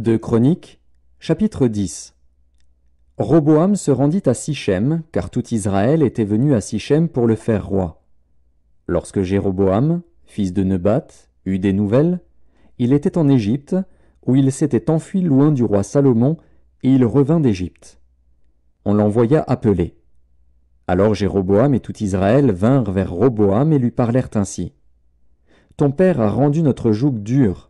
De Chroniques, chapitre 10. Roboam se rendit à Sichem, car tout Israël était venu à Sichem pour le faire roi. Lorsque Jéroboam, fils de Nebat, eut des nouvelles, il était en Égypte, où il s'était enfui loin du roi Salomon, et il revint d'Égypte. On l'envoya appeler. Alors Jéroboam et tout Israël vinrent vers Roboam et lui parlèrent ainsi. « Ton père a rendu notre joug dur.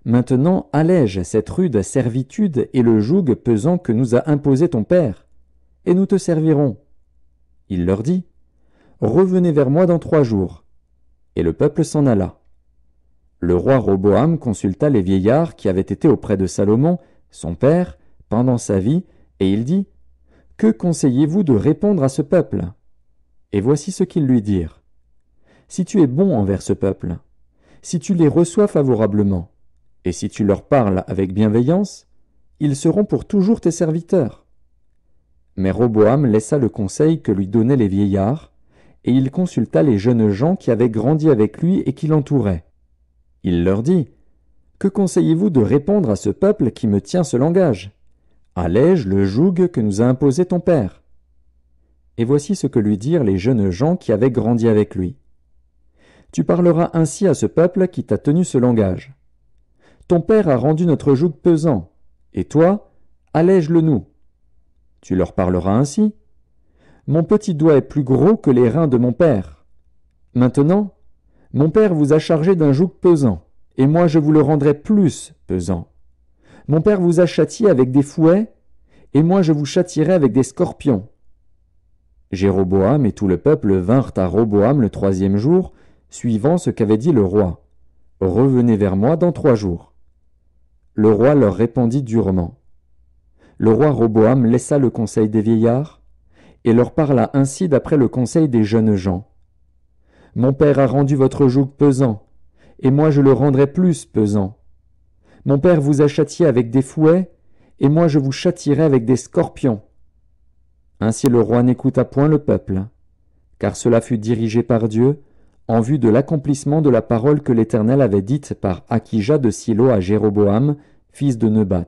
Maintenant allège cette rude servitude et le joug pesant que nous a imposé ton père, et nous te servirons. » Il leur dit, « Revenez vers moi dans 3 jours. » Et le peuple s'en alla. Le roi Roboam consulta les vieillards qui avaient été auprès de Salomon, son père, pendant sa vie, et il dit, « Que conseillez-vous de répondre à ce peuple ?» Et voici ce qu'ils lui dirent. « Si tu es bon envers ce peuple, si tu les reçois favorablement, et si tu leur parles avec bienveillance, ils seront pour toujours tes serviteurs. » Mais Roboam laissa le conseil que lui donnaient les vieillards, et il consulta les jeunes gens qui avaient grandi avec lui et qui l'entouraient. Il leur dit, « Que conseillez-vous de répondre à ce peuple qui me tient ce langage? Allège le joug que nous a imposé ton père. » Et voici ce que lui dirent les jeunes gens qui avaient grandi avec lui. « Tu parleras ainsi à ce peuple qui t'a tenu ce langage. Ton père a rendu notre joug pesant, et toi, allège-le nous. Tu leur parleras ainsi. Mon petit doigt est plus gros que les reins de mon père. Maintenant, mon père vous a chargé d'un joug pesant, et moi je vous le rendrai plus pesant. Mon père vous a châtié avec des fouets, et moi je vous châtierai avec des scorpions. » Jéroboam et tout le peuple vinrent à Roboam le 3e jour, suivant ce qu'avait dit le roi. « Revenez vers moi dans 3 jours. » Le roi leur répondit durement. Le roi Roboam laissa le conseil des vieillards, et leur parla ainsi d'après le conseil des jeunes gens. « Mon père a rendu votre joug pesant, et moi je le rendrai plus pesant. Mon père vous a châtié avec des fouets, et moi je vous châtierai avec des scorpions. » Ainsi le roi n'écouta point le peuple, car cela fut dirigé par Dieu, en vue de l'accomplissement de la parole que l'Éternel avait dite par Akija de Silo à Jéroboam, fils de Nebat.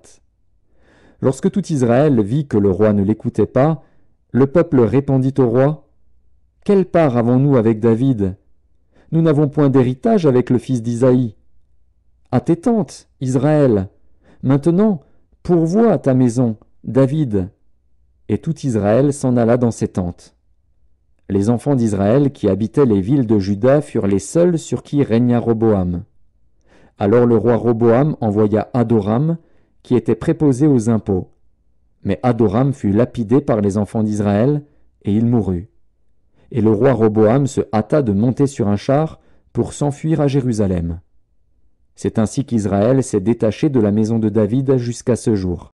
Lorsque tout Israël vit que le roi ne l'écoutait pas, le peuple répondit au roi, « Quelle part avons-nous avec David? Nous n'avons point d'héritage avec le fils d'Isaïe. À tes tentes, Israël, maintenant, pourvois ta maison, David. » Et tout Israël s'en alla dans ses tentes. Les enfants d'Israël qui habitaient les villes de Juda furent les seuls sur qui régna Roboam. Alors le roi Roboam envoya Adoram, qui était préposé aux impôts. Mais Adoram fut lapidé par les enfants d'Israël, et il mourut. Et le roi Roboam se hâta de monter sur un char pour s'enfuir à Jérusalem. C'est ainsi qu'Israël s'est détaché de la maison de David jusqu'à ce jour.